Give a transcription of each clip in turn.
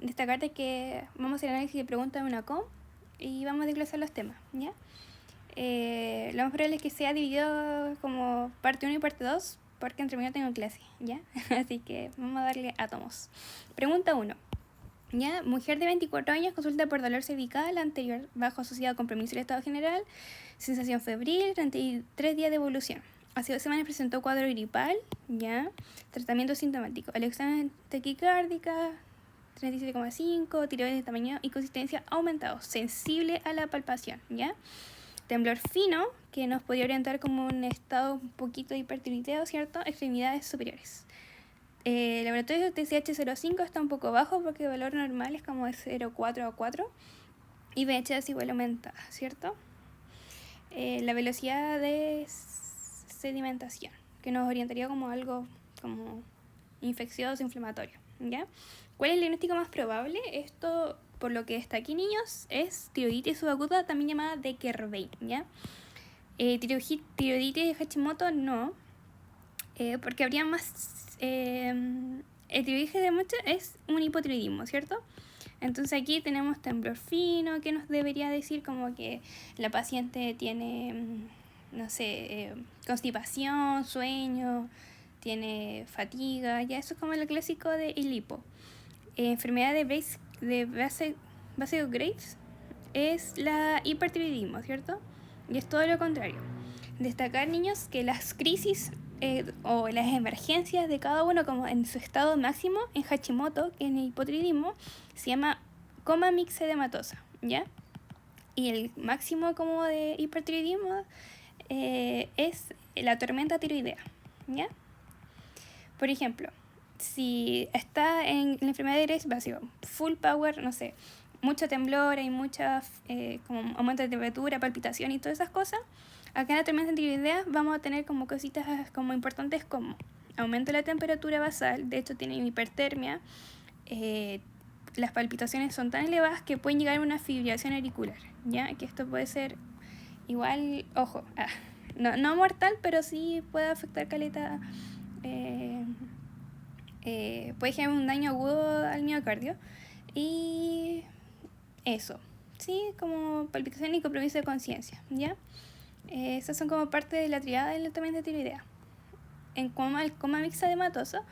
Destacar de que vamos a hacer análisis de preguntas de una com y vamos a desglosar los temas, ¿ya? Lo más probable es que sea dividido como parte 1 y parte 2, porque entre medio tengo clase, ¿ya? Así que vamos a darle átomos. Pregunta 1. ¿Ya? Mujer de 24 años consulta por dolor cervical anterior bajo asociado a compromiso del estado general, sensación febril, 33 días de evolución. Hace 2 semanas presentó cuadro gripal, ¿ya? Tratamiento sintomático. El examen taquicárdica, 37,5, tiroides de tamaño y consistencia aumentados, sensible a la palpación, ¿ya? Temblor fino, que nos podría orientar como un estado un poquito de hipertiroideo, ¿cierto? Extremidades superiores. El laboratorio de TSH05 está un poco bajo porque el valor normal es como de 0,4 a 4 y VHS igual aumentada, ¿cierto? La velocidad de sedimentación, que nos orientaría como algo como infeccioso, inflamatorio, ¿ya? ¿Cuál es el diagnóstico más probable? Esto, por lo que está aquí, niños, es tiroiditis subaguda, también llamada de Kerbein, ¿ya? Tiroiditis de Hashimoto no, porque habría más... el tiroides de mucho es un hipotiroidismo, ¿cierto? Entonces aquí tenemos temblor fino, que nos debería decir como que la paciente tiene, no sé, constipación, sueño, tiene fatiga, ya eso es como lo clásico de el hipo. Enfermedad de Basel Graves es la hipertiroidismo, ¿cierto? Y es todo lo contrario. Destacar, niños, que las crisis o las emergencias de cada uno como en su estado máximo en Hashimoto, que en el hipotiroidismo, se llama coma mixedematosa, ¿ya? Y el máximo como de hipertiroidismo es la tormenta tiroidea, ¿ya? Por ejemplo, si está en la enfermedad de Graves vacío, full power, no sé, mucho temblor, hay mucha como aumento de temperatura, palpitación y todas esas cosas, acá en la tormenta tiroidea vamos a tener como cositas como importantes como aumento de la temperatura basal, de hecho tiene hipertermia, las palpitaciones son tan elevadas que pueden llegar a una fibrilación auricular, ¿ya? Que esto puede ser igual, ojo, no mortal, pero sí puede afectar caleta, puede generar un daño agudo al miocardio. Y eso, sí, como palpitación y compromiso de conciencia, ¿ya? Esas son como parte de la triada del tratamiento de tiroidea. En el coma mixedematoso,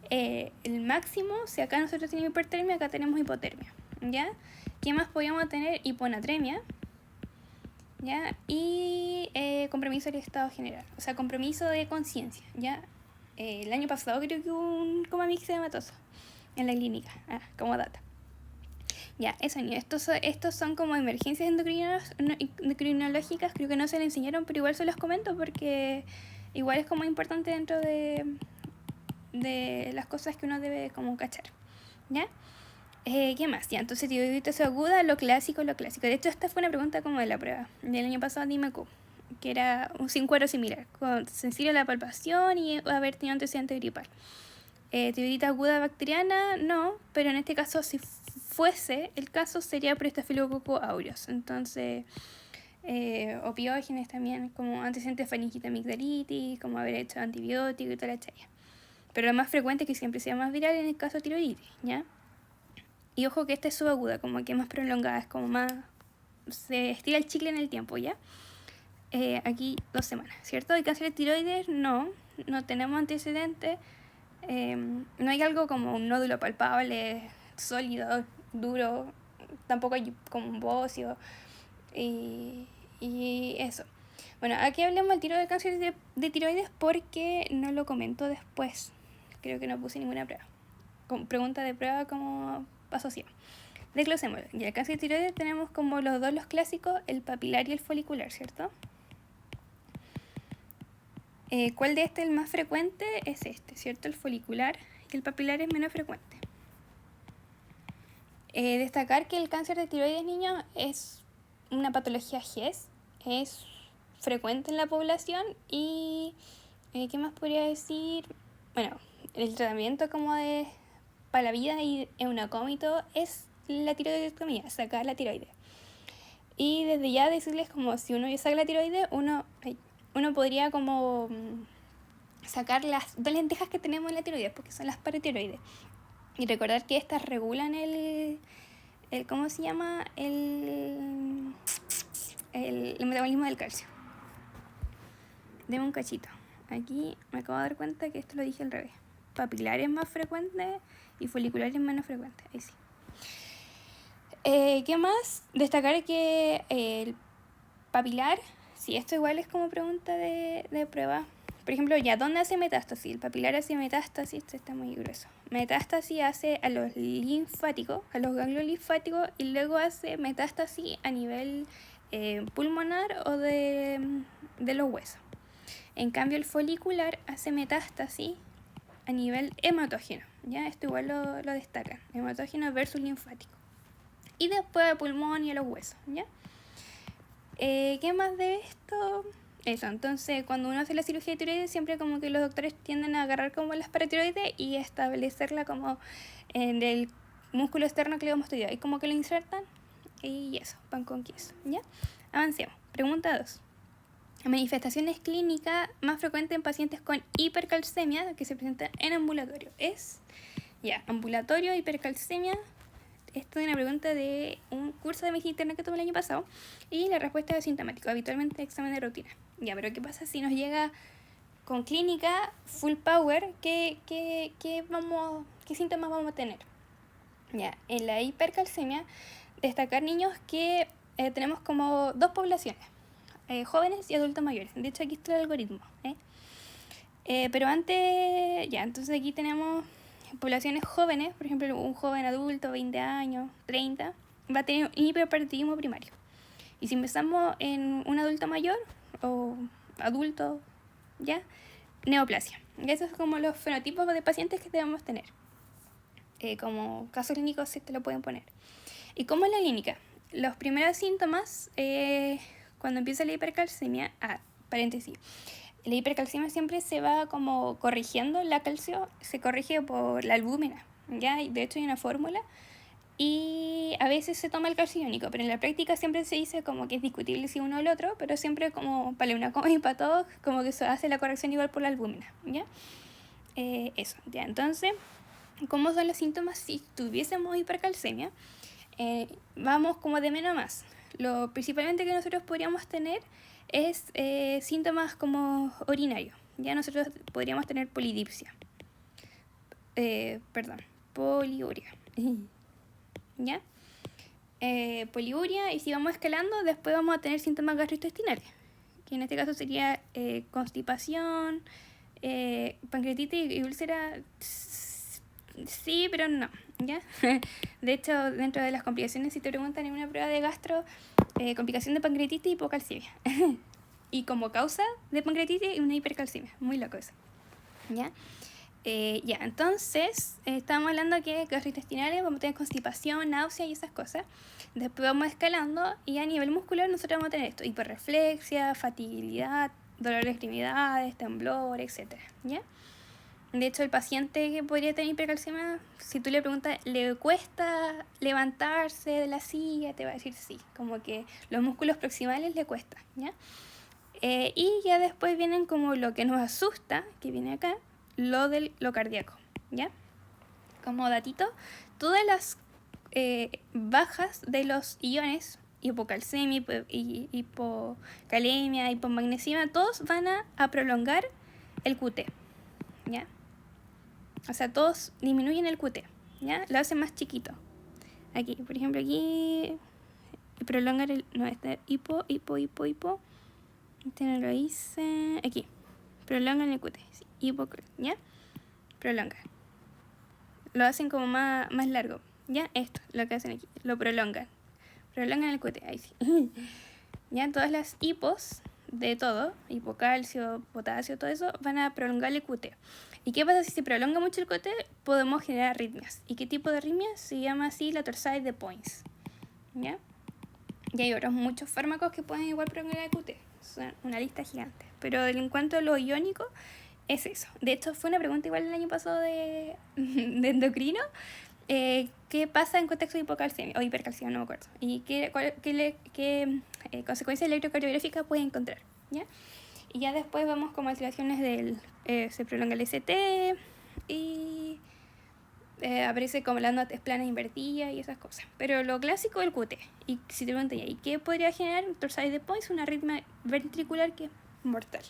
el máximo, si acá nosotros tenemos hipertermia, acá tenemos hipotermia, ¿ya? ¿Qué más podríamos tener? Hiponatremia, ¿ya? Y compromiso del estado general, o sea, compromiso de conciencia, ¿ya? El año pasado creo que hubo un coma mixedematoso en la clínica, como data. Ya, eso, estos son como emergencias endocrinológicas, creo que no se le enseñaron, pero igual se los comento porque igual es como importante dentro de las cosas que uno debe como cachar, ¿ya? ¿Qué más? Ya, entonces tiroiditis aguda, lo clásico. De hecho, esta fue una pregunta como de la prueba del año pasado de IMQ, que era un cuadro similar, con sensible a la palpación y haber tenido antecedente gripal. Tiroiditis aguda bacteriana, no, pero en este caso, si fuese el caso, sería por Staphylococcus aureus. Entonces, opiógenes también, como antecedentes de faringita amigdalitis, como haber hecho antibiótico y toda la chaya. Pero lo más frecuente es que siempre sea más viral en el caso de tiroiditis, ¿ya? Y ojo que esta es subaguda, como que más prolongada, es como más... se estira el chicle en el tiempo, ¿ya? Aquí 2 semanas, ¿cierto? ¿Y cáncer de tiroides? No tenemos antecedentes. No hay algo como un nódulo palpable, sólido, duro, tampoco hay como un bocio y eso. Bueno, aquí hablemos del tiro de cáncer de tiroides porque no lo comento después. Creo que no puse ninguna prueba. Con pregunta de prueba como asociado. Desglosémoslo. Y el cáncer de tiroides tenemos como los clásicos, el papilar y el folicular, ¿cierto? ¿Cuál de este es el más frecuente? Es este, ¿cierto? El folicular, y el papilar es menos frecuente. Destacar que el cáncer de tiroides, niños, es una patología GES, es frecuente en la población y ¿qué más podría decir? Bueno, el tratamiento como de para la vida y eunacómito es la tiroidectomía, sacar la tiroides. Y desde ya decirles como si uno ya saca la tiroides, uno podría como sacar las 2 lentejas que tenemos en la tiroides, porque son las paratiroides. Y recordar que estas regulan el ¿cómo se llama? El metabolismo del calcio. Deme un cachito. Aquí me acabo de dar cuenta que esto lo dije al revés. Papilar es más frecuente y folicular es menos frecuente. Ahí sí. ¿Qué más? Destacar que el papilar, sí, esto igual es como pregunta de prueba. Por ejemplo, ya, ¿dónde hace metástasis? El papilar hace metástasis, esto está muy grueso. Metástasis hace a los linfáticos, a los ganglios linfáticos, y luego hace metástasis a nivel pulmonar o de los huesos. En cambio, el folicular hace metástasis a nivel hematógeno, ¿ya? Esto igual lo destacan, hematógeno versus linfático. Y después al pulmón y a los huesos, ¿ya? ¿Qué más de esto? Eso, entonces cuando uno hace la cirugía de tiroides, siempre como que los doctores tienden a agarrar como las paratiroides y establecerla como en el músculo externo cleomastoideo. Y como que lo insertan y eso, pan con queso, ¿ya? Avancemos. Pregunta 2. Manifestaciones clínicas más frecuentes en pacientes con hipercalcemia que se presentan en ambulatorio. Ambulatorio, hipercalcemia. Esto es una pregunta de un curso de medicina interna que tomé el año pasado. Y la respuesta es asintomático, habitualmente examen de rutina. Pero ¿qué pasa si nos llega con clínica full power? ¿Qué síntomas vamos a tener? En la hipercalcemia, destacar niños que tenemos como dos poblaciones. Jóvenes y adultos mayores. De hecho, aquí está el algoritmo. Pero antes, entonces aquí tenemos poblaciones jóvenes, por ejemplo, un joven adulto, 20 años, 30, va a tener un hiperparatidismo primario. Y si empezamos en un adulto mayor o adulto, neoplasia. Esos son como los fenotipos de pacientes que debemos tener. Como casos clínicos se te lo pueden poner. ¿Y cómo es la clínica? Los primeros síntomas, cuando empieza la hipercalcemia, paréntesis, la hipercalcemia siempre se va como corrigiendo, la calcio se corrige por la albúmina, de hecho hay una fórmula y a veces se toma el calcio iónico, pero en la práctica siempre se dice como que es discutible si uno o el otro, pero siempre como para una coma y para todos, como que se hace la corrección igual por la albúmina, eso, entonces, ¿cómo son los síntomas si tuviésemos hipercalcemia? Vamos como de menos a más. Lo principalmente que nosotros podríamos tener es síntomas como urinarios. Nosotros podríamos tener polidipsia. Poliuria. Poliuria, y si vamos escalando, después vamos a tener síntomas gastrointestinales, que en este caso sería constipación, pancreatitis y úlcera. Sí, pero no, De hecho, dentro de las complicaciones, si te preguntan en una prueba de gastro, complicación de pancreatitis y hipocalcemia. Y como causa de pancreatitis, una hipercalcemia. Muy loco eso. Entonces, estamos hablando que gastrointestinales vamos a tener constipación, náusea y esas cosas. Después vamos escalando y a nivel muscular nosotros vamos a tener esto: hiperreflexia, fatigabilidad, dolor de extremidades, temblor, etc. De hecho, el paciente que podría tener hipercalcemia, si tú le preguntas, ¿le cuesta levantarse de la silla? Te va a decir sí, como que los músculos proximales le cuesta, y ya después vienen como lo que nos asusta, que viene acá, lo cardíaco, Como datito, todas las bajas de los iones, hipocalcemia, hipocalemia, hipomagnesemia, todos van a prolongar el QT, O sea, todos disminuyen el QT, Lo hacen más chiquito. Aquí, por ejemplo, aquí prolongar hipo. Este no lo hice. Aquí, prolongan el QT, sí, Prolongan. Lo hacen como más largo, Esto, lo que hacen aquí, lo prolongan. Prolongan el QT, ahí sí. Todas las hipos de todo, hipocalcio, potasio, todo eso, van a prolongar el QT. ¿Y qué pasa si se prolonga mucho el QT? Podemos generar arritmias. ¿Y qué tipo de arritmias? Se llama así la torsade de Points. Y hay otros muchos fármacos que pueden igual prolongar el QT. Son una lista gigante. Pero en cuanto a lo iónico, es eso. De hecho, fue una pregunta igual el año pasado de endocrino. ¿Qué pasa en contexto de hipocalcemia o hipercalcemia? No me acuerdo. ¿Y qué consecuencias electrocardiográficas puede encontrar? Y ya después vamos como alteraciones del... se prolonga el ST y aparece como las notas planas invertidas y esas cosas. Pero lo clásico es el QT. Y si te preguntan, ¿y qué podría generar torsades de Points? Una arritmia ventricular que es mortal.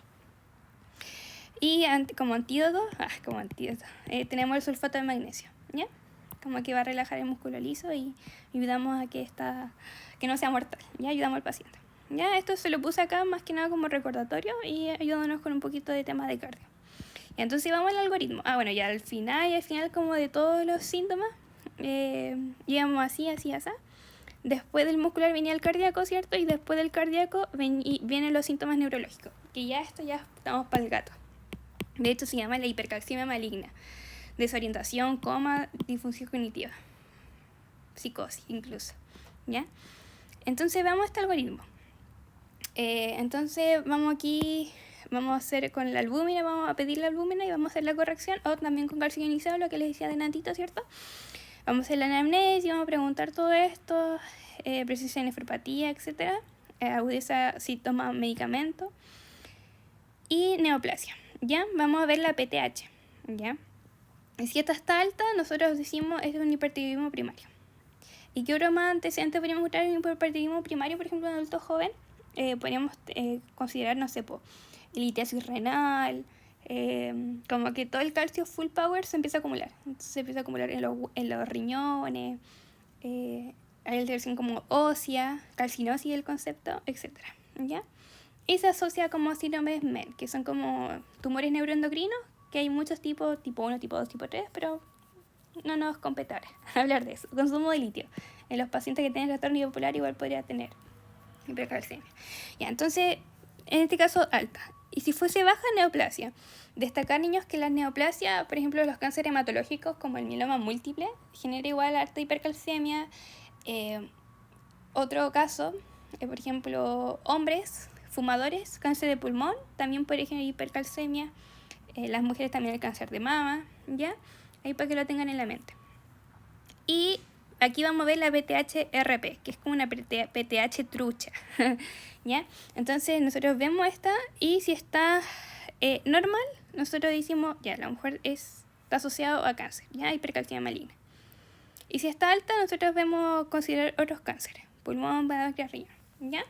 Y como antídoto, tenemos el sulfato de magnesio, ¿ya? Como que va a relajar el músculo liso y ayudamos a que no sea mortal, ¿ya? Ayudamos al paciente. Ya, esto se lo puse acá más que nada como recordatorio y ayudándonos con un poquito de tema de cardio. Y entonces vamos al algoritmo. Bueno, ya al final como de todos los síntomas, llegamos así. Después del muscular venía el cardíaco, ¿cierto? Y después del cardíaco vienen los síntomas neurológicos. Que ya estamos para el gato. De hecho se llama la hipercalcemia maligna. Desorientación, coma, disfunción cognitiva. Psicosis incluso, ¿ya? Entonces vamos a este algoritmo. Entonces vamos a hacer con la albúmina, vamos a pedir la albúmina y vamos a hacer la corrección, o también con calcio ionizado, lo que les decía de Natito, ¿cierto? Vamos a hacer la anamnesis, vamos a preguntar todo esto, presencia de nefropatía, etc. Agudeza si toma medicamento. Y neoplasia, ¿ya? Vamos a ver la PTH, ¿ya? Y si esta está alta, nosotros decimos es un hipertiroidismo primario. ¿Y qué otro más antecedente podríamos mostrar en un hipertiroidismo primario, por ejemplo, en un adulto joven? Podríamos considerar, no sé, litiasis renal, como que todo el calcio full power se empieza a acumular. Entonces se empieza a acumular en los riñones, hay alteración como ósea, calcinosis del concepto, etc. ¿Ya? Y se asocia como síndromes MEN, que son como tumores neuroendocrinos, que hay muchos tipos, tipo 1, tipo 2, tipo 3, pero no nos compete ahora hablar de eso. Consumo de litio. En los pacientes que tienen trastorno bipolar igual podría tener hipercalcemia. Ya, entonces, en este caso, alta. Y si fuese baja, neoplasia. Destacar, niños, que la neoplasia, por ejemplo, los cánceres hematológicos como el mieloma múltiple, genera igual alta hipercalcemia. Otro caso, por ejemplo, hombres fumadores, cáncer de pulmón, también puede generar hipercalcemia. Las mujeres también el cáncer de mama, ¿ya? Ahí para que lo tengan en la mente. Y aquí vamos a ver la PTH-RP, que es como una PTH trucha, ¿ya? Entonces nosotros vemos esta y si está normal, nosotros decimos, ya, la mujer está asociado a cáncer, ¿ya? Hipercalcemia maligna. Y si está alta, nosotros vemos considerar otros cánceres, pulmón, páncreas, riñón, ¿ya?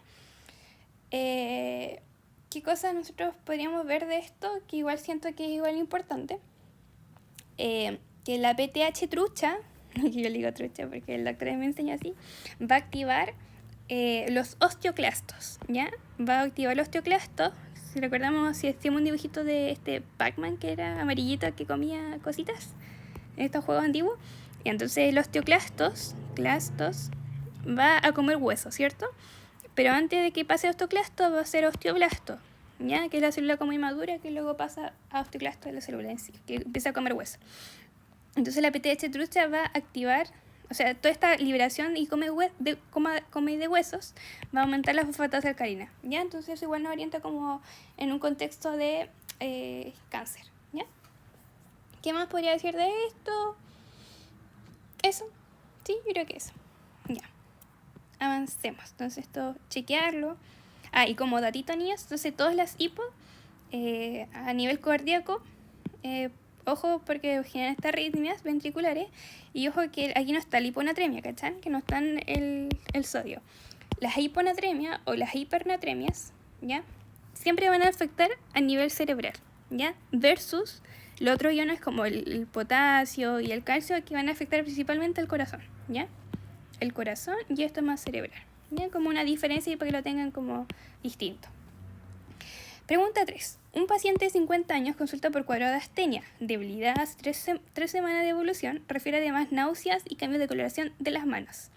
¿Qué cosas nosotros podríamos ver de esto? Que igual siento que es igual importante. Que la PTH trucha, que yo le digo trucha porque el doctor me enseña así, va a activar los osteoclastos, ¿ya? Va a activar los osteoclastos. Si recordamos, si hacíamos un dibujito de este Pac-Man que era amarillito que comía cositas en estos juegos antiguos, y entonces los osteoclastos va a comer hueso, ¿cierto? Pero antes de que pase a osteoclasto va a ser osteoblasto, ¿ya? Que es la célula como inmadura que luego pasa a osteoclasto de la célula en sí, que empieza a comer hueso. Entonces la PTH trucha va a activar, o sea, toda esta liberación y come de huesos va a aumentar la fosfatasa alcalina, ¿ya? Entonces eso igual nos orienta como en un contexto de cáncer, ¿ya? ¿Qué más podría decir de esto? Eso, sí, yo creo que eso, ya. Avancemos. Entonces esto, chequearlo. Y como datito, niños, entonces todas las hipo a nivel cardíaco, ojo porque generan estas arritmias ventriculares, y ojo que aquí no está la hiponatremia, ¿cachan? Que no está el sodio. Las hiponatremias o las hipernatremias, ¿ya? Siempre van a afectar a nivel cerebral, ¿ya? Versus los otros iones como el potasio y el calcio, que van a afectar principalmente al corazón, ¿ya? El corazón, y esto es más cerebral, ¿ya? Como una diferencia y para que lo tengan como distinto. Pregunta 3. Un paciente de 50 años consulta por cuadro de astenia, debilidad, 3 semanas de evolución, refiere además náuseas y cambios de coloración de las manos.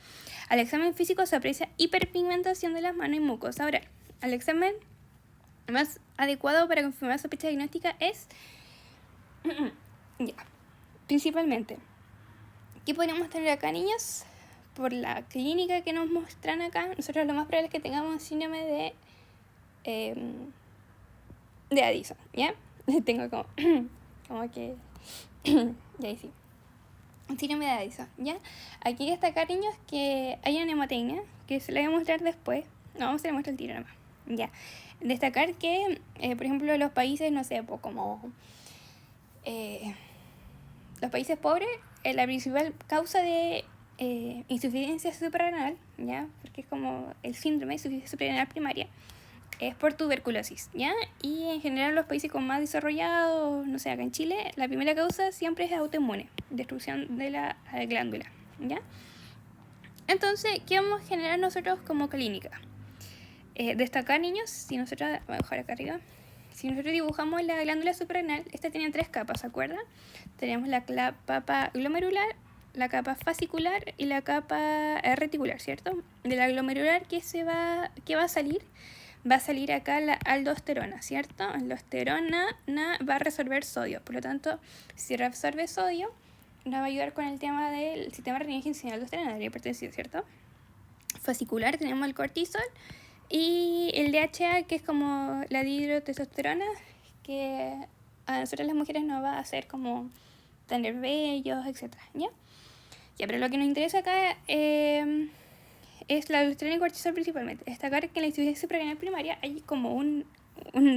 Al examen físico se aprecia hiperpigmentación de las manos y mucosa oral. Al examen más adecuado para confirmar sospecha diagnóstica es, ya, principalmente, ¿qué podríamos tener acá, niños? Por la clínica que nos muestran acá, nosotros lo más probable es que tengamos un síndrome de Addison, ¿ya? Tengo como que ya ahí sí, un síndrome de Addison, ¿ya? Aquí destacar, niños, que hay una nemotecnia que se la voy a mostrar después. No, vamos a mostrar el tiro nomás, ya. Destacar que, por ejemplo, los países, no sé, como los países pobres, la principal causa de insuficiencia suprarrenal, ¿ya? Porque es como el síndrome de insuficiencia suprarrenal primaria, es por tuberculosis, ¿ya? Y en general los países con más desarrollados, no sé, acá en Chile, la primera causa siempre es autoinmune, destrucción de la glándula, ¿ya? Entonces, ¿qué vamos a generar nosotros como clínica? Destacar, niños, si nosotros, voy a dejar acá arriba, si nosotros dibujamos la glándula suprarrenal, esta tiene 3 capas, ¿se acuerdan? Tenemos la capa glomerular, la capa fascicular y la capa reticular, ¿cierto? De la glomerular, ¿qué va a salir? Va a salir acá la aldosterona, ¿cierto? La aldosterona va a resolver sodio, por lo tanto, si reabsorbe sodio, nos va a ayudar con el tema del sistema renina sin aldosterona, de la hipertensión, ¿cierto? Fascicular tenemos el cortisol y el DHA, que es como la dihidrotestosterona, que a nosotras las mujeres nos va a hacer como tener vellos, etc. ¿Ya? Ya, pero lo que nos interesa acá es la aldosterona y cortisol principalmente. Destacar que en la insuficiencia suprarrenal primaria hay como un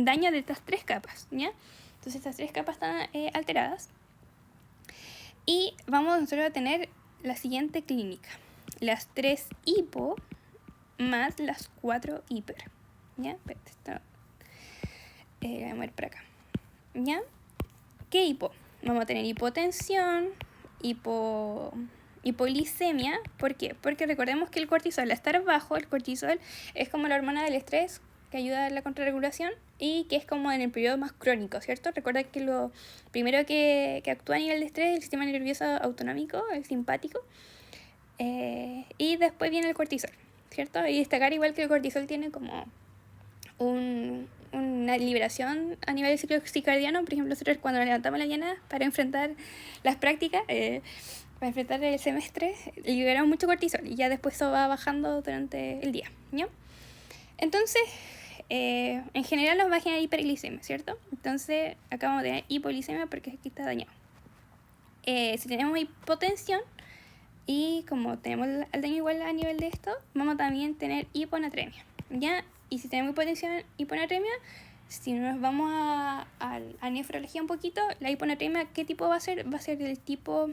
daño de estas 3 capas, ¿ya? Entonces estas 3 capas están alteradas. Y vamos nosotros a tener la siguiente clínica. Las 3 hipo más las 4 hiper. ¿Ya? Voy a mover para acá. ¿Ya? ¿Qué hipo? Vamos a tener hipotensión, hipoglicemia. ¿Por qué? Porque recordemos que el cortisol, al estar bajo, el cortisol es como la hormona del estrés que ayuda a la contrarregulación y que es como en el periodo más crónico, ¿cierto? Recuerda que lo primero que actúa a nivel de estrés es el sistema nervioso autonómico, el simpático, y después viene el cortisol, ¿cierto? Y destacar igual que el cortisol tiene como una liberación a nivel del ciclo circadiano. Por ejemplo, nosotros cuando nos levantamos en la mañana para enfrentar las prácticas, para enfrentar el semestre, liberamos mucho cortisol y ya después eso va bajando durante el día, ¿no? Entonces, en general nos va a generar hiperglicemia, ¿cierto? Entonces, acá vamos a tener hipoglicemia porque aquí está dañado. Si tenemos hipotensión, y como tenemos el daño igual a nivel de esto, vamos a también tener hiponatremia, ¿ya? Y si tenemos hipotensión, hiponatremia, si nos vamos a nefrología un poquito, la hiponatremia, ¿qué tipo va a ser? Va a ser del tipo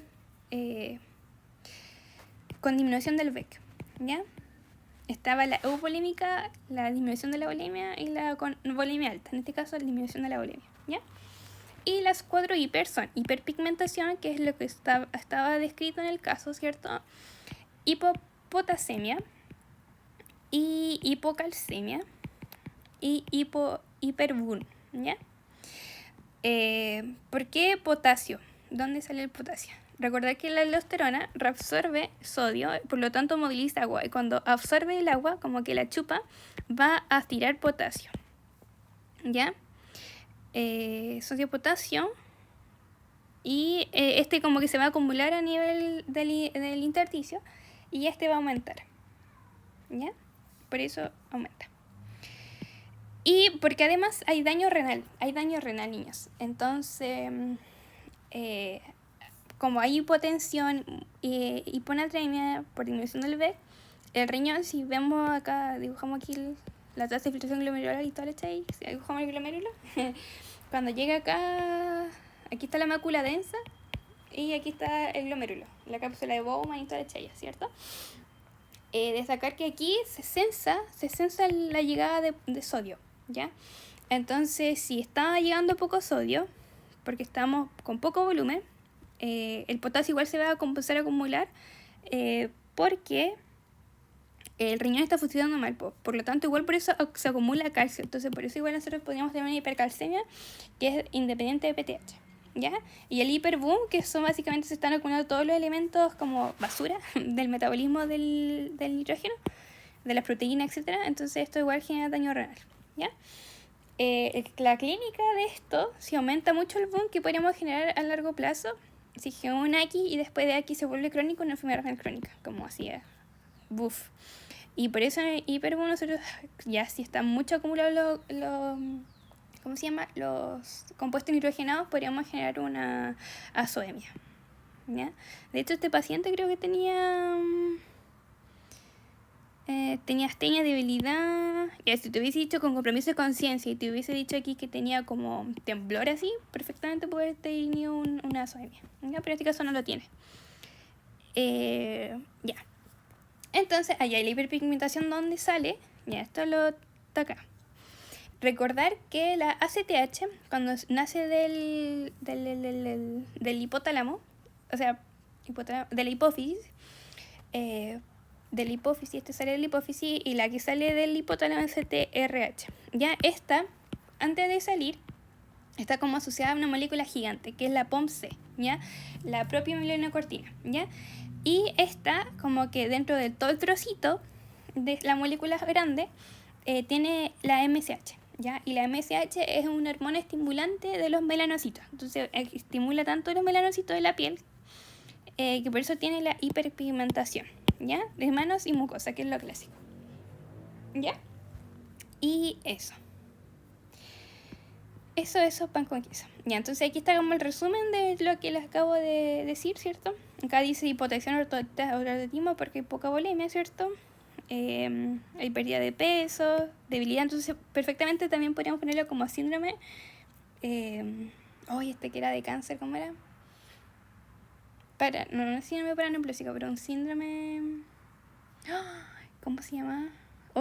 con disminución del VEC, ¿ya? Estaba la euvolímica, la disminución de la volemia y la con volemia alta, en este caso la disminución de la volemia, ¿ya? Y las 4 hiper son hiperpigmentación, que es lo que estaba descrito en el caso, ¿cierto? Hipopotasemia y hipocalcemia y hiperbun, ¿ya? ¿Por qué potasio? ¿Dónde sale el potasio? Recordad que la aldosterona reabsorbe sodio, por lo tanto moviliza agua. Y cuando absorbe el agua, como que la chupa, va a tirar potasio, ¿ya? Sodio-potasio. Y este como que se va a acumular a nivel del intersticio. Y este va a aumentar, ¿ya? Por eso aumenta. Y porque además hay daño renal, niños. Entonces, como hay hipotensión y hiponatremia por disminución del V, el riñón, si vemos acá, dibujamos aquí la tasa de filtración glomerular y toda la ahí, si dibujamos el glomérulo, cuando llega acá, aquí está la mácula densa y aquí está el glomérulo, la cápsula de Bowman y toda la chaya, ¿cierto? Destacar que aquí se censa la llegada de sodio, ¿ya? Entonces, si está llegando poco sodio, porque estamos con poco volumen, el potasio igual se va a empezar a acumular porque el riñón está funcionando mal, por lo tanto igual por eso se acumula calcio. Entonces por eso igual nosotros podríamos tener una hipercalcemia que es independiente de PTH, ¿ya? Y el hiperboom, que son básicamente se están acumulando todos los elementos como basura del metabolismo del nitrógeno, de las proteínas, etc. Entonces esto igual genera daño renal, ¿ya? La clínica de esto, si aumenta mucho el boom, que podríamos generar a largo plazo, si genera un X y después de X se vuelve crónico, una enfermedad renal crónica, como hacía buff. Y por eso en el hiperboom nosotros, ya si están mucho acumulados ¿cómo se llama? Los compuestos nitrogenados, podríamos generar una azoemia, ¿ya? De hecho, este paciente creo que tenía astenia, debilidad. Ya, si te hubiese dicho con compromiso de conciencia y te hubiese dicho aquí que tenía como temblor así, perfectamente puede haber tenido una azoemia, ¿ya? Pero en este caso no lo tiene. Ya. Entonces, allá hay la hiperpigmentación donde sale. Ya, esto lo está acá. Recordar que la ACTH, cuando nace del hipotálamo, o sea, de la hipófisis, este sale de la hipófisis y la que sale del hipotálamo es el TRH. Ya esta, antes de salir, está como asociada a una molécula gigante, que es la POMC, ¿ya? La propia melanocortina, ¿ya? Y esta, como que dentro de todo el trocito de la molécula grande, tiene la MSH, ¿ya? Y la MSH es una hormona estimulante de los melanocitos. Entonces, estimula tanto los melanocitos de la piel que por eso tiene la hiperpigmentación, ¿ya? De manos y mucosa, que es lo clásico, ¿ya? Y eso, pan con queso. Ya, entonces aquí está como el resumen de lo que les acabo de decir, ¿cierto? Acá dice hipotensión ortotismo porque hay poca bulimia, ¿cierto? Hay pérdida de peso, debilidad, entonces perfectamente también podríamos ponerlo como síndrome. Este que era de cáncer, ¿cómo era? No es síndrome paraneoplásico, pero un síndrome... ¿Cómo se llama?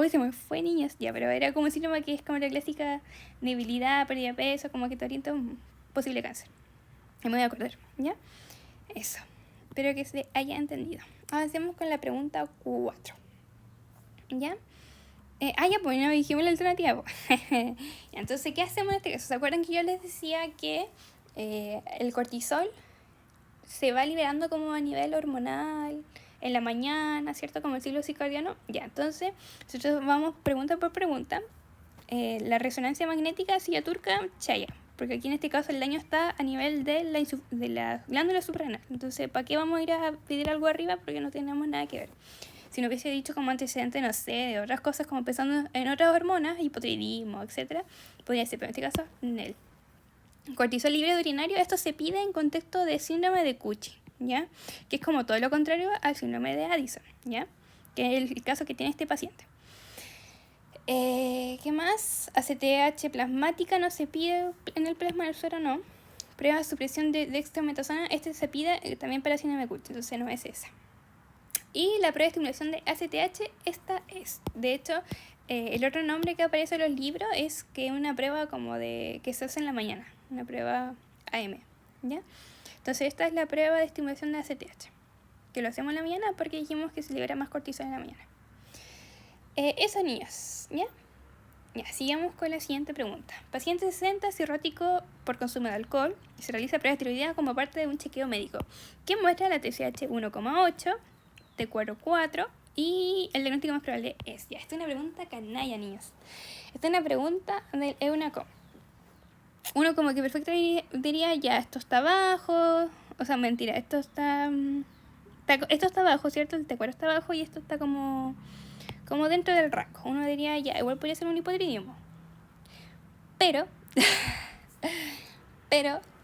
Se me fue, niñas. Ya, pero era como un síndrome que es como la clásica debilidad, pérdida de peso, como que te orienta a un posible cáncer. Me voy a acordar, ¿ya? Eso. Espero que se haya entendido. Avancemos con la pregunta 4. ¿Ya? Pues no dijimos la alternativa. Entonces, ¿qué hacemos en este caso? ¿Se acuerdan que yo les decía que el cortisol se va liberando como a nivel hormonal en la mañana, ¿cierto? Como el ciclo circadiano. Ya, entonces, nosotros vamos pregunta por pregunta. La resonancia magnética, silla turca, chaya. Porque aquí en este caso el daño está a nivel de la glándula suprarrenal. Entonces, ¿para qué vamos a ir a pedir algo arriba? Porque no tenemos nada que ver. Sino que se ha dicho como antecedente, no sé, de otras cosas como pensando en otras hormonas, hipotiroidismo, etc. Podría ser, pero en este caso, NEL. Cortisol libre de urinario, esto se pide en contexto de síndrome de Cushing, ¿ya? Que es como todo lo contrario al síndrome de Addison, ¿ya? Que es el caso que tiene este paciente. ¿Qué más? ACTH plasmática no se pide en el plasma del suero, no. Prueba de supresión de dextrometasona, este se pide también para síndrome de Cushing, entonces no es esa. Y la prueba de estimulación de ACTH, esta es. De hecho, el otro nombre que aparece en los libros es que es una prueba como de que se hace en la mañana, una prueba AM, ¿ya? Entonces esta es la prueba de estimulación de ACTH, que lo hacemos en la mañana porque dijimos que se libera más cortisol en la mañana. Eso, niñas, ¿ya? Ya, sigamos con la siguiente pregunta. Paciente 60 cirrótico por consumo de alcohol y se realiza prueba de tiroidea como parte de un chequeo médico que muestra la TSH 1,8, T4 4 y el diagnóstico más probable es... Ya, esta es una pregunta canalla, niños. Esta es una pregunta del EUNACOM. Uno como que perfectamente diría, ya, esto está bajo, o sea, mentira, esto está bajo, ¿cierto? El T4 está bajo y esto está como dentro del rango. Uno diría, ya, igual podría ser un hipotiroidismo. Pero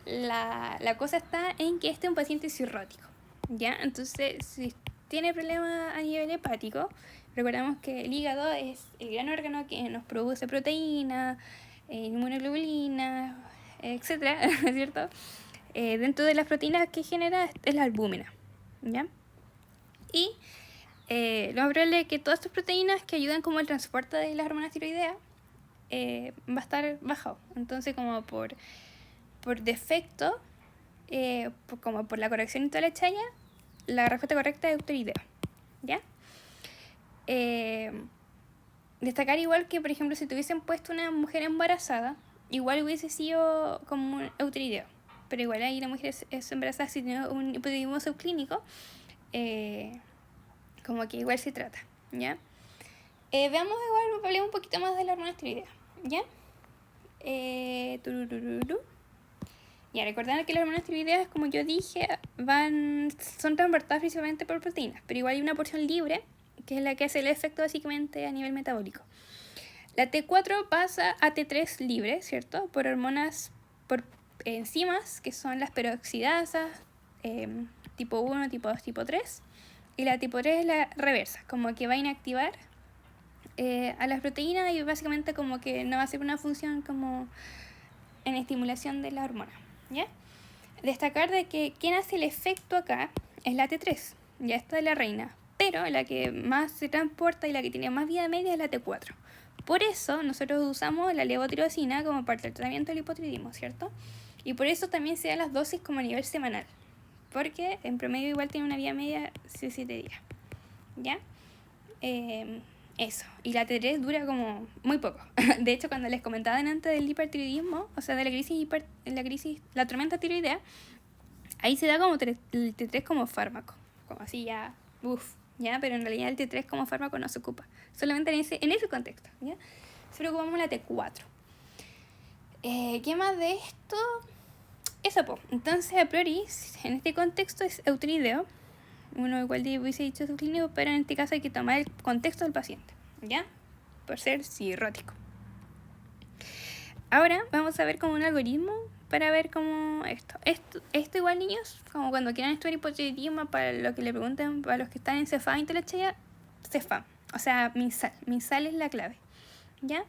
la cosa está en que este es un paciente cirrótico, ¿ya? Entonces, si tiene problemas a nivel hepático, recordamos que el hígado es el gran órgano que nos produce proteína, inmunoglobulina, etcétera, ¿cierto? Dentro de las proteínas que genera es la albúmina, ¿ya? Y lo más probable es que todas estas proteínas que ayudan como el transporte de las hormonas tiroideas va a estar bajado. Entonces, como por defecto, como por la corrección y toda la chaya, la respuesta correcta es eutiroidea, ¿ya? Destacar igual que, por ejemplo, si tuviesen puesto una mujer embarazada, igual hubiese sido como un eutiroideo. Pero igual ahí la mujer es embarazada si tiene un hipotiroidismo subclínico, como que igual se trata, ¿ya? Veamos igual, hablemos un poquito más de la hormona tiroidea, ¿ya? Ya, recordar que las hormonas tiroideas, como yo dije, son transportadas principalmente por proteínas, pero igual hay una porción libre, que es la que hace el efecto básicamente a nivel metabólico. La T4 pasa a T3 libre, ¿cierto? Por hormonas, por enzimas, que son las peroxidasas, tipo 1, tipo 2, tipo 3. Y la tipo 3 es la reversa, como que va a inactivar a las proteínas y básicamente como que no va a hacer una función como en estimulación de la hormona, ¿ya? Destacar de que quien hace el efecto acá es la T3, Ya esta es la reina. Pero la que más se transporta y la que tiene más vida media es la T4. Por eso nosotros usamos la levotiroxina como parte del tratamiento del hipotiroidismo, ¿cierto? Y por eso también se dan las dosis como a nivel semanal. Porque en promedio igual tiene una vida media de 7 días. ¿Ya? Eso. Y la T3 dura como muy poco. De hecho, cuando les comentaba antes del hipertiroidismo, o sea, de la tormenta tiroidea, ahí se da como el T3 como fármaco. Como así ya, ¿ya? Pero en realidad el T3 como fármaco no se ocupa. Solamente en ese contexto, ¿ya? Solo ocupamos la T4. ¿Qué más de esto? Eso, po. Entonces, a priori, en este contexto es eutirideo. Uno igual hubiese dicho subclínico, pero en este caso hay que tomar el contexto del paciente, ¿ya? Por ser cirrótico. Ahora vamos a ver como un algoritmo para ver cómo esto igual, niños, como cuando quieran estudiar hipotiroidismo, para lo que le pregunten, para los que están en Cefam y Telechea, Cefam, o sea, MinSal. MinSal es la clave, ¿ya?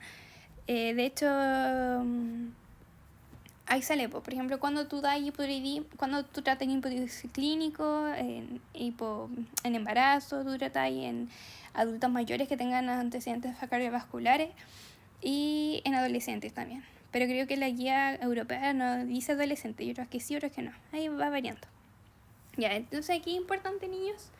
De hecho, ahí sale, por ejemplo, cuando tú das hipotiroidismo, cuando tú tratas en hipotiroidismo clínico, en embarazo, tú tratas en adultos mayores que tengan antecedentes cardiovasculares y en adolescentes también. Pero creo que la guía europea no dice adolescente, y otras que sí, otras que no. Ahí va variando. Ya, entonces aquí es importante, niños,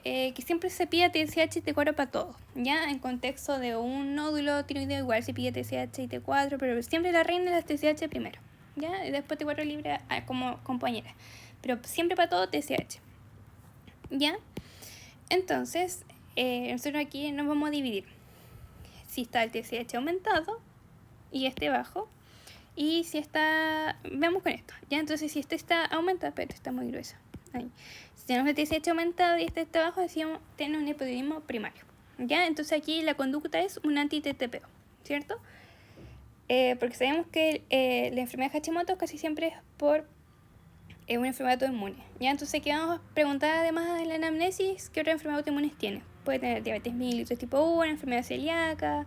que siempre se pida TSH y T4 para todo. Ya, en contexto de un nódulo tiroideo igual se pide TSH y T4, pero siempre la reina es la TSH primero. ¿Ya? Y después T4 libre como compañera. Pero siempre para todo TSH. ¿Ya? Entonces, nosotros aquí nos vamos a dividir. Si está el TSH aumentado y este bajo. Y si está... Veamos con esto. ¿Ya? Entonces, si este está aumentado, pero está muy grueso. Ahí. Si tenemos el TSH aumentado y este está bajo, decíamos tener un hipotiroidismo primario. ¿Ya? Entonces aquí la conducta es un anti-TTPO. ¿Cierto? Porque sabemos que la enfermedad de Hashimoto casi siempre es por una enfermedad autoinmune. ¿Ya? Entonces aquí vamos a preguntar además de la anamnesis qué otras enfermedades autoinmunes tiene. Puede tener diabetes mellitus tipo 1, enfermedad celíaca,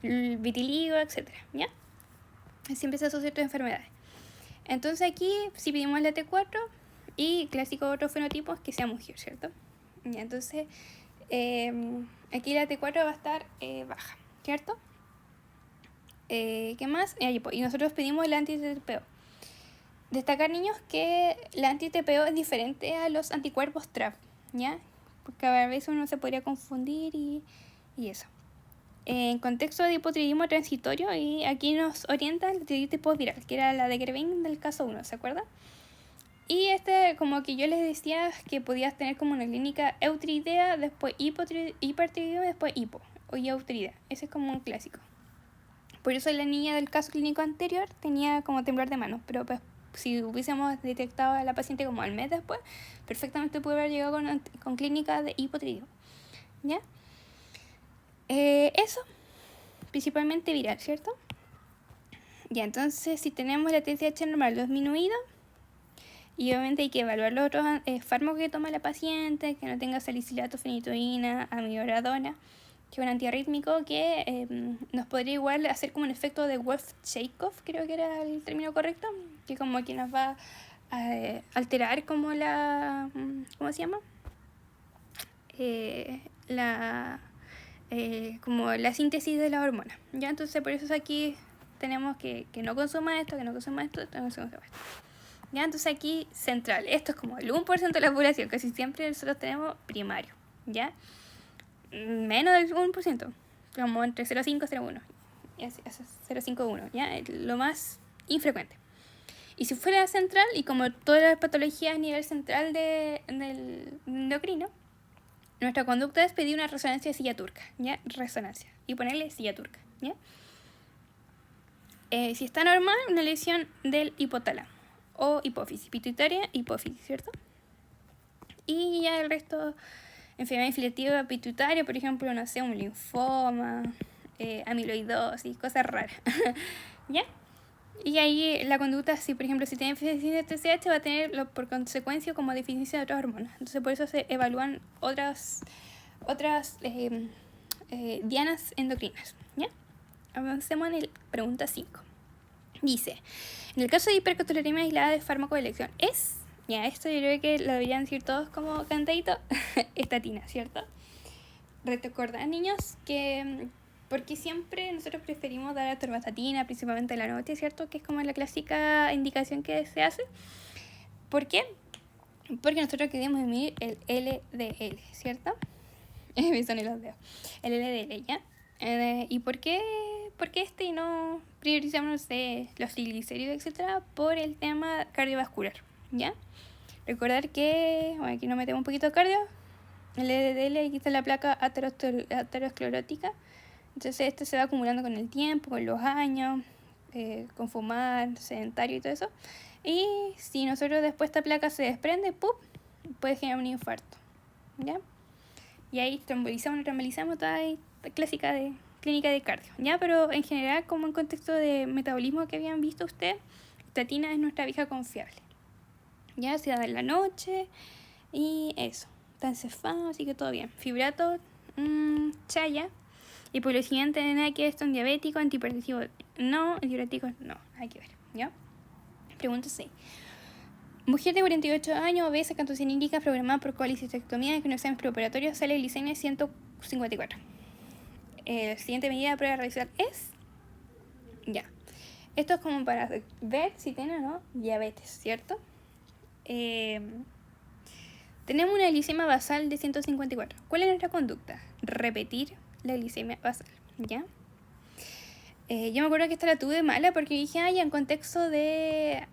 vitiligo, etc. ¿Ya? Siempre se asocia a otras enfermedades. Entonces aquí si pedimos la T4 y clásico otro fenotipo es que sea mujer, ¿cierto? ¿Ya? Entonces aquí la T4 va a estar baja, ¿cierto? ¿Qué más? Y nosotros pedimos el anti-TPO. Destacar, niños, que la anti-TPO es diferente a los anticuerpos TRAP, ¿ya? Porque a veces uno se podría confundir y eso. En contexto de hipotiroidismo transitorio, y aquí nos orienta la tiroiditis postviral, que era la de Grevin del caso 1, ¿se acuerdan? Y como que yo les decía que podías tener como una clínica eutiroidea, después hipertiroidismo, después hipo, o eutiroidea. Ese es como un clásico. Por eso la niña del caso clínico anterior tenía como temblor de manos, pero pues, si hubiésemos detectado a la paciente como al mes después, perfectamente pudo haber llegado con clínica de hipotiroidismo. ¿Ya? Eso, principalmente viral, ¿cierto? Ya, entonces si tenemos la TSH normal disminuida, y obviamente hay que evaluar los otros fármacos que toma la paciente, que no tenga salicilato, fenitoína, amidoradona, que es un antiarrítmico que nos podría igual hacer como un efecto de Wolff-Chaikoff, creo que era el término correcto, que como que nos va a alterar como la... ¿cómo se llama? Como la síntesis de la hormona. ¿Ya? Entonces por eso aquí tenemos que no consuma esto, que no consuma esto, que no consuma esto. ¿Ya? Entonces aquí central, esto es como el 1% de la población, casi siempre nosotros tenemos primario, ¿ya? Menos del 1%, como entre 0,5 y 0,1, 0,51, ¿ya? Lo más infrecuente. Y si fuera central, y como todas las patologías a nivel central del endocrino, nuestra conducta es pedir una resonancia de silla turca, ¿ya? Resonancia, y ponerle silla turca, ¿ya? Si está normal, una lesión del hipotálamo o hipófisis, pituitaria, hipófisis, ¿cierto? Y ya el resto, enfermedad infiltrativa pituitaria, por ejemplo, no sé, un linfoma, amiloidosis, cosas raras, ¿ya? Y ahí la conducta, si por ejemplo si tiene deficiencia de TSH, va a tener por consecuencia como deficiencia de otras hormonas. Entonces por eso se evalúan otras dianas endocrinas, ¿ya? Avancemos en la pregunta 5. Dice, en el caso de hipercolesterolemia aislada de fármaco de elección, ¿es Ya, esto yo creo que lo deberían decir todos como cantadito. Estatina, ¿cierto? Recordar, niños, que porque siempre nosotros preferimos dar atorvastatina, principalmente en la noche, ¿cierto? Que es como la clásica indicación que se hace. ¿Por qué? Porque nosotros queremos medir el LDL, ¿cierto? Me son los dedos. El LDL, ¿ya? ¿Y por qué y no priorizamos, no sé, los triglicéridos, etcétera? Por el tema cardiovascular, ¿ya? Recordar que, bueno, aquí nos metemos un poquito de cardio. El LDL, aquí está la placa aterosclerótica. Entonces esto se va acumulando con el tiempo, con los años, con fumar, sedentario y todo eso. Y si nosotros después esta placa se desprende, ¡pum!, puede generar un infarto, ¿ya? Y ahí trombolizamos toda esta clásica de clínica de cardio, ¿ya? Pero en general, como en contexto de metabolismo que habían visto ustedes, estatina es nuestra vieja confiable, ¿ya? Se da en la noche y eso. Está encefado, así que todo bien. Fibrato, chaya. Y por lo siguiente, nada que esto, un diabético, antihipertensivo, no, diuréticos, no, hay que ver, ¿ya? Pregunta 6. Mujer de 48 años, obesa, cantocinírica, programada por colecistectomía, con exámenes preoperatorios, sale glicemia 154. La siguiente medida de prueba a realizar es... Ya. Esto es como para ver si tiene o no diabetes, ¿cierto? Tenemos una glicemia basal de 154. ¿Cuál es nuestra conducta? Repetir la glicemia basal, ¿ya? Yo me acuerdo que esta la tuve mala porque dije, ay, en contexto de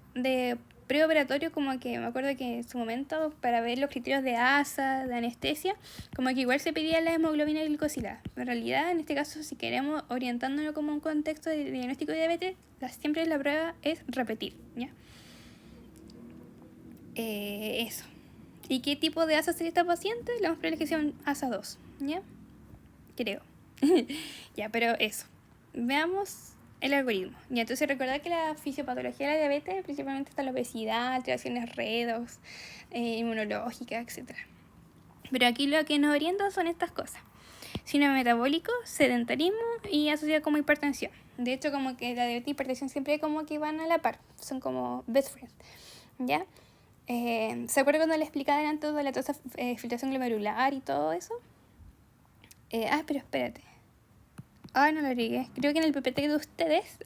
preoperatorio, como que me acuerdo que en su momento, para ver los criterios de ASA, de anestesia, como que igual se pedía la hemoglobina glicosilada. En realidad, en este caso, si queremos orientándonos como un contexto de diagnóstico de diabetes, siempre la prueba es repetir, ¿ya? Eso. ¿Y qué tipo de ASA sería esta paciente? La más probable es que sea un ASA 2, ¿ya? Creo. Ya, pero eso. Veamos el algoritmo. Y entonces recordad que la fisiopatología de la diabetes principalmente está la obesidad, alteraciones redos, inmunológicas, etc. Pero aquí lo que nos orienta son estas cosas: síndrome metabólico, sedentarismo y asociado como hipertensión. De hecho, como que la diabetes y hipertensión siempre como que van a la par, son como best friends, ¿ya? ¿Se acuerdan cuando le explicaba antes de la tasa filtración glomerular y todo eso? Pero espérate. Ay, no lo agregué. Creo que en el PPT de ustedes,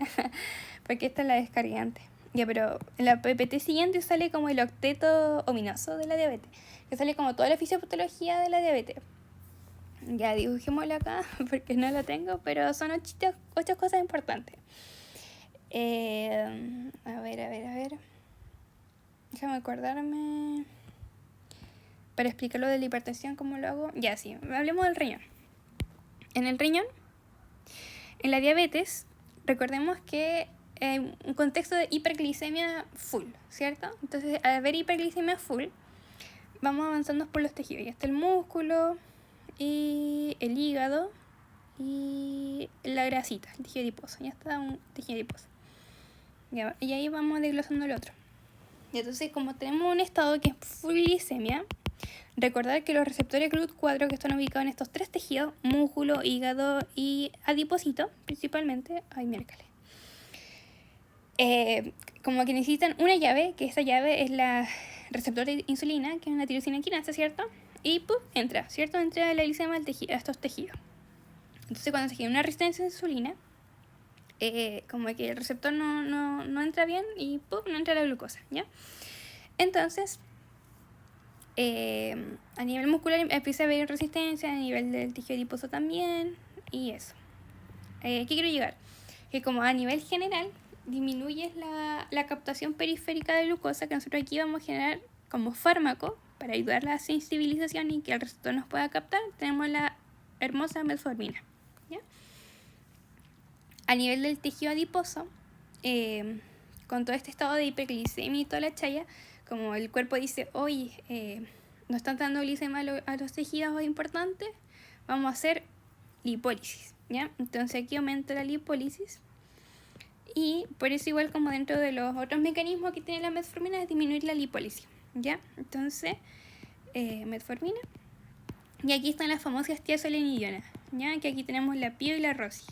porque esta es la descargué antes. Ya, pero en la PPT siguiente sale como el octeto ominoso de la diabetes, que sale como toda la fisiopatología de la diabetes. Ya dibujémoslo acá, porque no lo tengo, pero son 8 cosas importantes. A ver. Déjame acordarme. Para explicar lo de la hipertensión, ¿cómo lo hago? Ya, sí, hablemos del riñón. En el riñón, en la diabetes, recordemos que un contexto de hiperglicemia full, ¿cierto? Entonces, al haber hiperglicemia full, vamos avanzando por los tejidos. Ya está el músculo y el hígado y la grasita, el tejido adiposo. Ya está un tejido adiposo. Ya, y ahí vamos desglosando el otro. Y entonces, como tenemos un estado que es full glicemia, recordar que los receptores GLUT4 que están ubicados en estos 3 tejidos, músculo, hígado y adipocito, principalmente, como que necesitan una llave, que esa llave es la receptor de insulina, que es una tirosina quinasa, ¿cierto? Y ¡pum!, entra, ¿cierto? Entra la glicemia a estos tejidos. Entonces, cuando se genera una resistencia a insulina, como que el receptor no entra bien y ¡pum!, no entra la glucosa, ¿ya? Entonces, a nivel muscular empieza a haber resistencia, a nivel del tejido adiposo también, y eso. ¿Qué quiero llegar? Que como a nivel general disminuyes la captación periférica de glucosa, que nosotros aquí vamos a generar como fármaco para ayudar a la sensibilización y que el receptor nos pueda captar, tenemos la hermosa metformina, ¿ya? A nivel del tejido adiposo, con todo este estado de hiperglicemia y toda la chaya, como el cuerpo dice, oye, no están dando glicemia a los tejidos importantes, vamos a hacer lipólisis, ¿ya? Entonces aquí aumenta la lipólisis y por eso, igual como dentro de los otros mecanismos que tiene la metformina, es disminuir la lipólisis, ¿ya? Entonces, metformina. Y aquí están las famosas tiazolinidionas, ¿ya? Que aquí tenemos la Pio y la Rosy.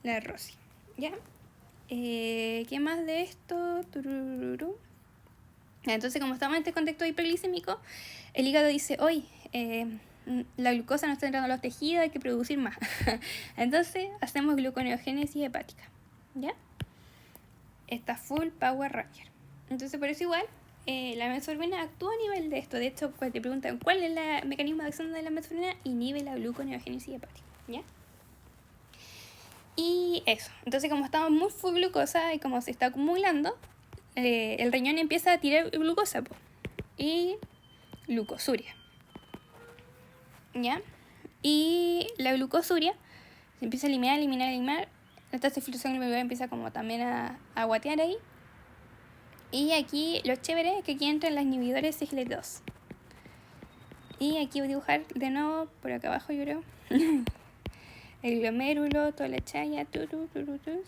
La Rosy, ¿ya? ¿Qué más de esto? Turururu. Entonces, como estamos en este contexto hiperglicémico, el hígado dice, hoy la glucosa no está entrando a los tejidos, hay que producir más. Entonces, hacemos gluconeogénesis hepática, ¿ya? Está full Power Ranger. Entonces, por eso igual, la metformina actúa a nivel de esto. De hecho, pues te preguntan cuál es el mecanismo de acción de la metformina, inhibe la gluconeogénesis hepática, ¿ya? Y eso. Entonces, como estamos muy full glucosa y como se está acumulando, el riñón empieza a tirar glucosa, po, y glucosuria, ¿ya? Y la glucosuria se empieza a eliminar. La tasa de filtración glomerular empieza como también a guatear ahí. Y aquí lo chévere es que aquí entran los inhibidores CGL2. Y aquí voy a dibujar de nuevo por acá abajo, yo creo. El glomérulo, toda la chaya,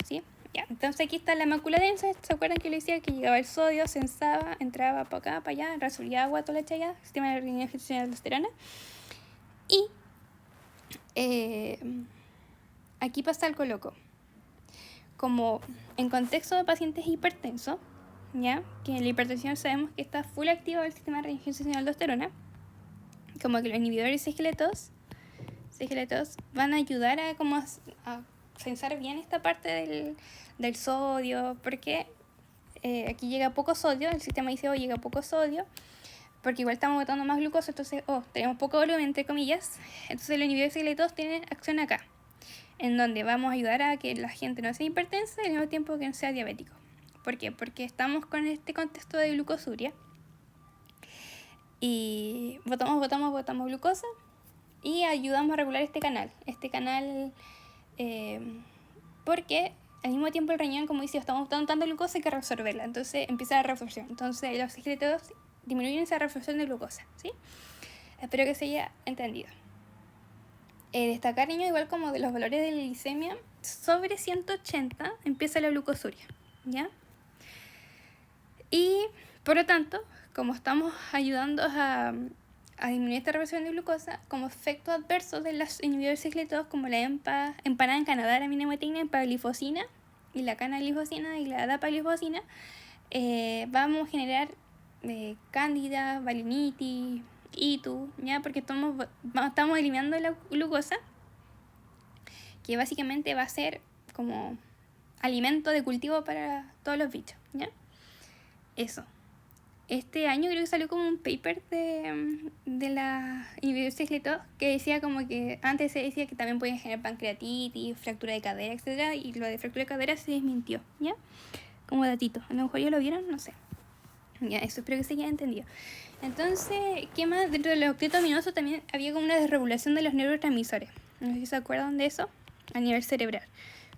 ¿sí? Ya, entonces aquí está la mácula densa. ¿Se acuerdan que le decía que llegaba el sodio, sensaba, entraba para acá, para allá, resolvía agua, toda la chaya, sistema de regeneración de aldosterona? Y aquí pasa algo loco. Como en contexto de pacientes hipertensos, ¿ya? Que en la hipertensión sabemos que está full activo el sistema de regeneración de aldosterona, como que los inhibidores CGL2 van a ayudar a sensar bien esta parte del sodio, porque aquí llega poco sodio, el sistema dice, llega poco sodio, porque igual estamos botando más glucosa, entonces, tenemos poco volumen, entre comillas, entonces los inhibidores CGL2 tienen acción acá, en donde vamos a ayudar a que la gente no sea hipertensa y al mismo tiempo que no sea diabético. ¿Por qué? Porque estamos con este contexto de glucosuria y botamos glucosa y ayudamos a regular este canal, porque al mismo tiempo el riñón, como dice, estamos botando tanta glucosa, hay que reabsorberla, entonces empieza la reabsorción. Entonces los CGL2 disminuyen esa reabsorción de glucosa, ¿sí? Espero que se haya entendido. Destacar, niños, igual como de los valores de la glicemia, sobre 180 empieza la glucosuria, ¿ya? Y por lo tanto, como estamos ayudando a disminuir esta reversión de glucosa, como efecto adverso de los inhibidores CGL2 como la empanada en Canadá, la minamotina, empaglifosina y la canaglifosina y la dapaglifosina, vamos a generar cándida, balinitis, ITU, ¿ya? Porque estamos eliminando la glucosa, que básicamente va a ser como alimento de cultivo para todos los bichos, ¿ya? Eso. Este año creo que salió como un paper de la Universidad que decía como que antes se decía que también podían generar pancreatitis, fractura de cadera, etcétera, y lo de fractura de cadera se desmintió, ¿ya? Como datito. A lo mejor ya lo vieron, no sé. Ya, eso espero que se haya entendido. Entonces, ¿qué más? Dentro de los octetos aminosos también había como una desregulación de los neurotransmisores. No sé si se acuerdan de eso, a nivel cerebral.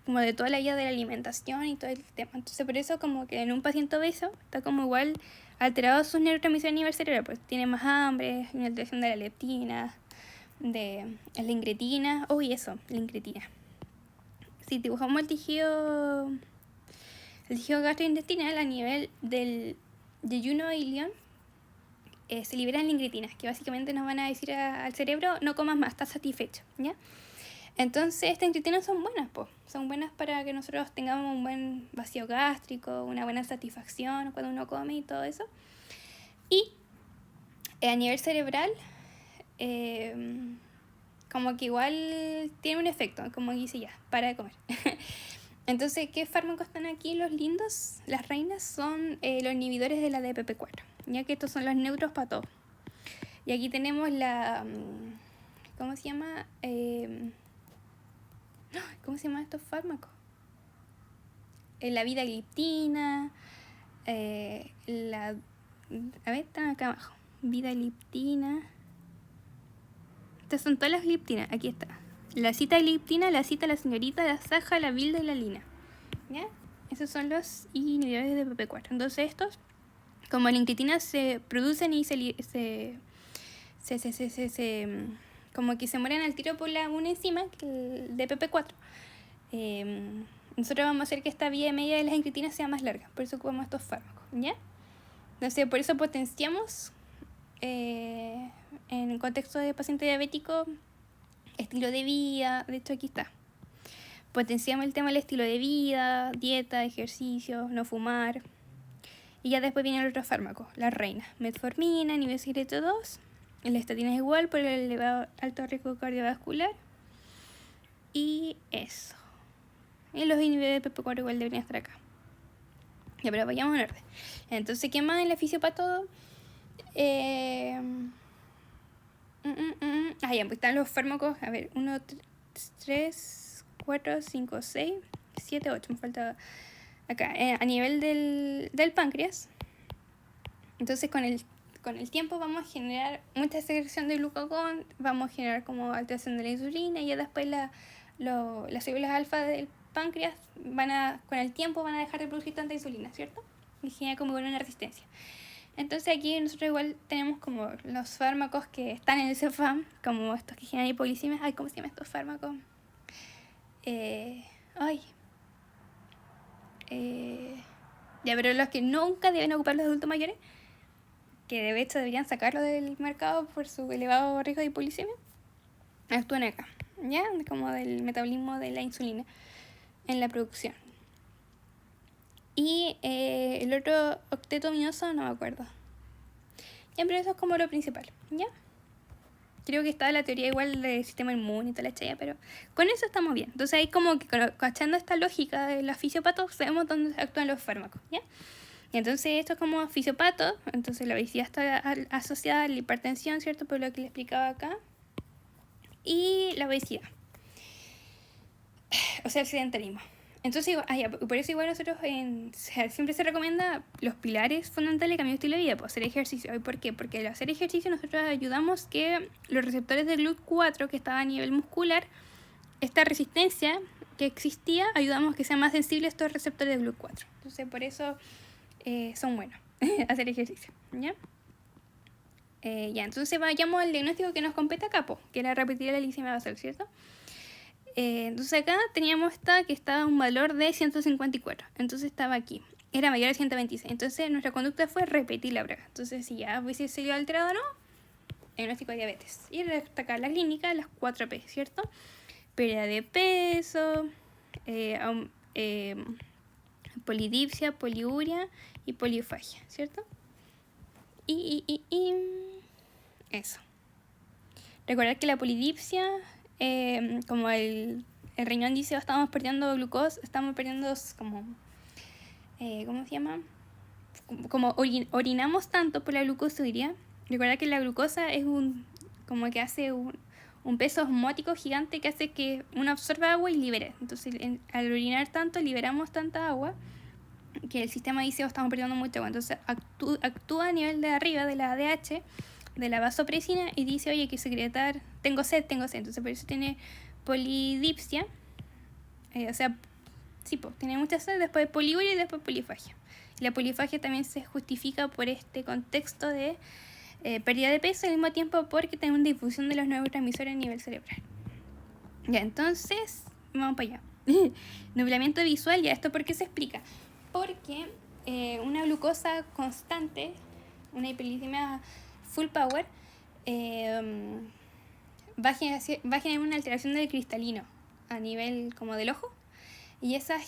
Como de toda la guía de la alimentación y todo el tema. Entonces, por eso como que en un paciente obeso está como igual alterado sus neurotransmisores a nivel cerebral, pues tiene más hambre, una alteración de la leptina, de la incretina, la incretina. Si dibujamos el tejido gastrointestinal a nivel del yeyuno ilion, se liberan la incretinas, que básicamente nos van a decir al cerebro, no comas más, estás satisfecho, ¿ya? Entonces estas incretinas son buenas, son buenas para que nosotros tengamos un buen vacío gástrico, una buena satisfacción cuando uno come y todo eso. Y a nivel cerebral, como que igual tiene un efecto, como que dice ya, para de comer. Entonces, ¿qué fármacos están aquí los lindos? Las reinas son los inhibidores de la DPP4, ya que estos son los neutros para todo. Y aquí tenemos ¿cómo se llama? ¿Cómo se llaman estos fármacos? La vidagliptina, a ver, están acá abajo. Vidagliptina. Estas son todas las gliptinas, aquí está. La sitagliptina, la cita, la señorita, la saja, la vilda y la lina, ¿ya? Esos son los inhibidores de DPP4. Entonces estos, como la incretina, se producen y como que se mueren al tiro por una enzima, el DPP4. Nosotros vamos a hacer que esta vía media de las incretinas sea más larga, por eso ocupamos estos fármacos, ¿ya? Entonces por eso potenciamos en el contexto de paciente diabético estilo de vida. De hecho aquí está, potenciamos el tema del estilo de vida, dieta, ejercicio, no fumar, Y ya después vienen los otros fármacos, las reinas, metformina, nivel secreto 2, la estatina es igual por el elevado alto riesgo cardiovascular. Y eso. Y los inhibidores de PP4 igual deberían estar acá. Ya, pero vayamos en orden. Entonces, ¿qué más en la fisiopato? Ya, pues están los fármacos. A ver, 1, 3, 4, 5, 6, 7, 8. Me falta acá. A nivel del páncreas. Entonces, con el tiempo vamos a generar mucha secreción de glucagón. Vamos a generar como alteración de la insulina. Y ya después las células alfa del páncreas con el tiempo van a dejar de producir tanta insulina, ¿cierto? Y genera como una resistencia. Entonces aquí nosotros igual tenemos como los fármacos que están en el CEFAM, como estos que generan hipoglicemias. Ay, ¿cómo se llaman estos fármacos? Ya, pero los que nunca deben ocupar los adultos mayores, que de hecho deberían sacarlo del mercado por su elevado riesgo de hipoglicemia, actúan acá, ¿ya? Como del metabolismo de la insulina en la producción. Y el otro octeto aminoso no me acuerdo. Ya, pero eso es como lo principal, ¿ya? Creo que está la teoría igual del sistema inmune y toda la chaya, pero con eso estamos bien. Entonces ahí como que cachando esta lógica de la fisiopato, sabemos dónde actúan los fármacos, ¿ya? Y entonces esto es como fisiopato, entonces la obesidad está asociada a la hipertensión, ¿cierto? Por lo que le explicaba acá. Y la obesidad. O sea, el sedentarismo. Entonces, por eso igual nosotros siempre se recomienda los pilares fundamentales de cambio de estilo de vida, pues hacer ejercicio. ¿Y por qué? Porque al hacer ejercicio nosotros ayudamos que los receptores de GLUT4 que estaban a nivel muscular, esta resistencia que existía, ayudamos que sean más sensibles estos receptores de GLUT4. Entonces, por eso son buenos hacer ejercicio, ¿ya? Ya, entonces vayamos al diagnóstico que nos compete acá, que era repetir la glicemia basal, ¿cierto? Entonces acá teníamos que estaba un valor de 154. Entonces estaba aquí. Era mayor a 126. Entonces nuestra conducta fue repetir la prueba. Entonces si ya hubiese sido alterado o no, diagnóstico de diabetes. Y destacar la clínica, las 4P, ¿cierto? Pérdida de peso, polidipsia, poliuria y polifagia, ¿cierto? Y eso. Recordar que la polidipsia, como el riñón dice, estamos perdiendo glucosa, estamos perdiendo como, ¿cómo se llama? Como orinamos tanto por la glucosuria. Recordar que la glucosa es como que hace un peso osmótico gigante que hace que uno absorba agua y libere. Entonces, al orinar tanto, liberamos tanta agua que el sistema dice, estamos perdiendo mucha agua. Entonces, actúa a nivel de arriba de la ADH, de la vasopresina, y dice, oye, hay que secretar, tengo sed. Entonces, por eso tiene polidipsia. O sea, sí, tiene mucha sed, después poliuria y después polifagia. Y la polifagia también se justifica por este contexto de pérdida de peso, al mismo tiempo porque tiene una difusión de los neurotransmisores a nivel cerebral. Ya, entonces, vamos para allá. Nublamiento visual, ya, ¿esto por qué se explica? Porque una glucosa constante, una hiperglicemia full power, va a generar una alteración del cristalino a nivel como del ojo. Y esa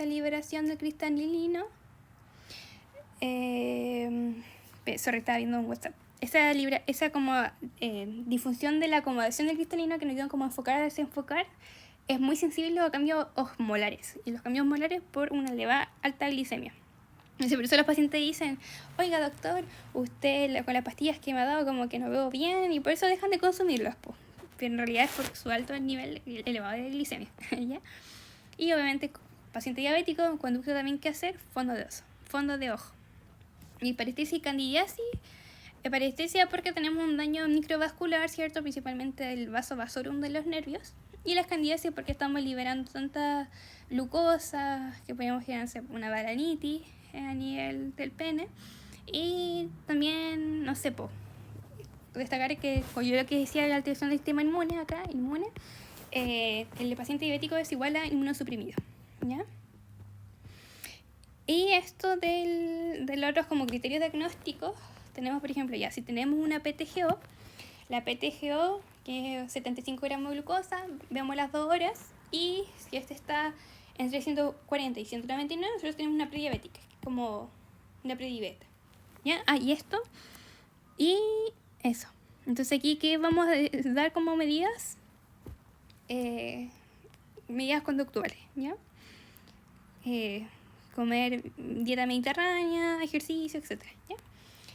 liberación del cristalino, estaba viendo un WhatsApp. Esa como difusión de la acomodación del cristalino que nos ayudan como a enfocar a desenfocar, es muy sensible a cambios osmolares. Y los cambios osmolares por una elevada alta glicemia. Por eso los pacientes dicen, oiga doctor, usted con las pastillas que me ha dado como que no veo bien, y por eso dejan de consumirlas, pero en realidad es por su alto nivel elevado de glicemia, ¿ya? Y obviamente, paciente diabético, conducta también que hacer, fondo de ojo. Y parestesia y candidiasis, parestesia porque tenemos un daño microvascular, ¿cierto? Principalmente del vaso vasorum de los nervios. Y las candidiasis porque estamos liberando tanta glucosa que podemos generar una balanitis a nivel del pene. Y también, no sé, destacar que, como yo lo que decía, la alteración del sistema inmune, el paciente diabético es igual a inmunosuprimido, ¿ya? Y esto de los otros como criterios diagnósticos, tenemos, por ejemplo, ya, si tenemos una PTGO, la PTGO, que es 75 gramos de glucosa, vemos las 2 horas, y si este está entre 140 y 199, nosotros tenemos una prediabética, como una prediabetes. ¿Ya? Y esto. Y eso. Entonces aquí, ¿qué vamos a dar como medidas? Medidas conductuales, ¿ya? Comer dieta mediterránea, ejercicio, etc. ¿ya?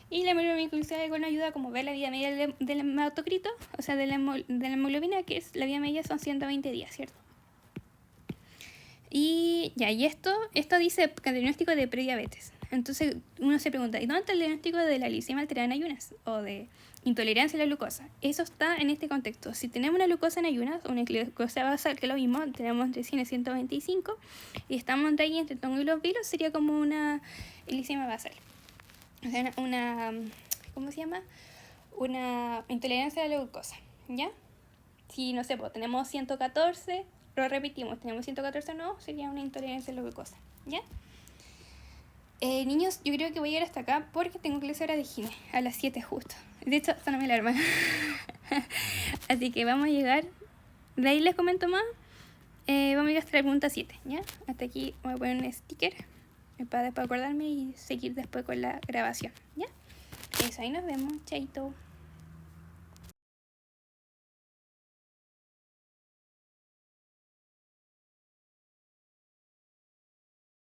Y la hemoglobina con ayuda como ver la vida media del hematocrito, o sea, de la hemoglobina, que es la vida media son 120 días, ¿cierto? Y ya, y esto dice diagnóstico de prediabetes. Entonces uno se pregunta, ¿y dónde está el diagnóstico de la glicemia alterada en ayunas? O de intolerancia a la glucosa. Eso está en este contexto. Si tenemos una glucosa en ayunas, una glucosa basal, que es lo mismo, tenemos entre 100 y 125, y estamos entre ahí, entre tongo y los virus, sería como una glicemia basal. O sea, ¿cómo se llama? Una intolerancia a la glucosa, ¿ya? Si, no sé, pues tenemos 114, lo repetimos, tenemos 114 no, sería una intolerancia a la glucosa, ¿ya? Niños, yo creo que voy a llegar hasta acá porque tengo clase ahora de gine, a las 7 justo. De hecho, sonó mi alarma. Así que vamos a llegar, de ahí les comento más. Vamos a llegar hasta la pregunta 7, ¿ya? Hasta aquí voy a poner un sticker para acordarme y seguir después con la grabación, ¿ya? Eso, ahí nos vemos, chaito.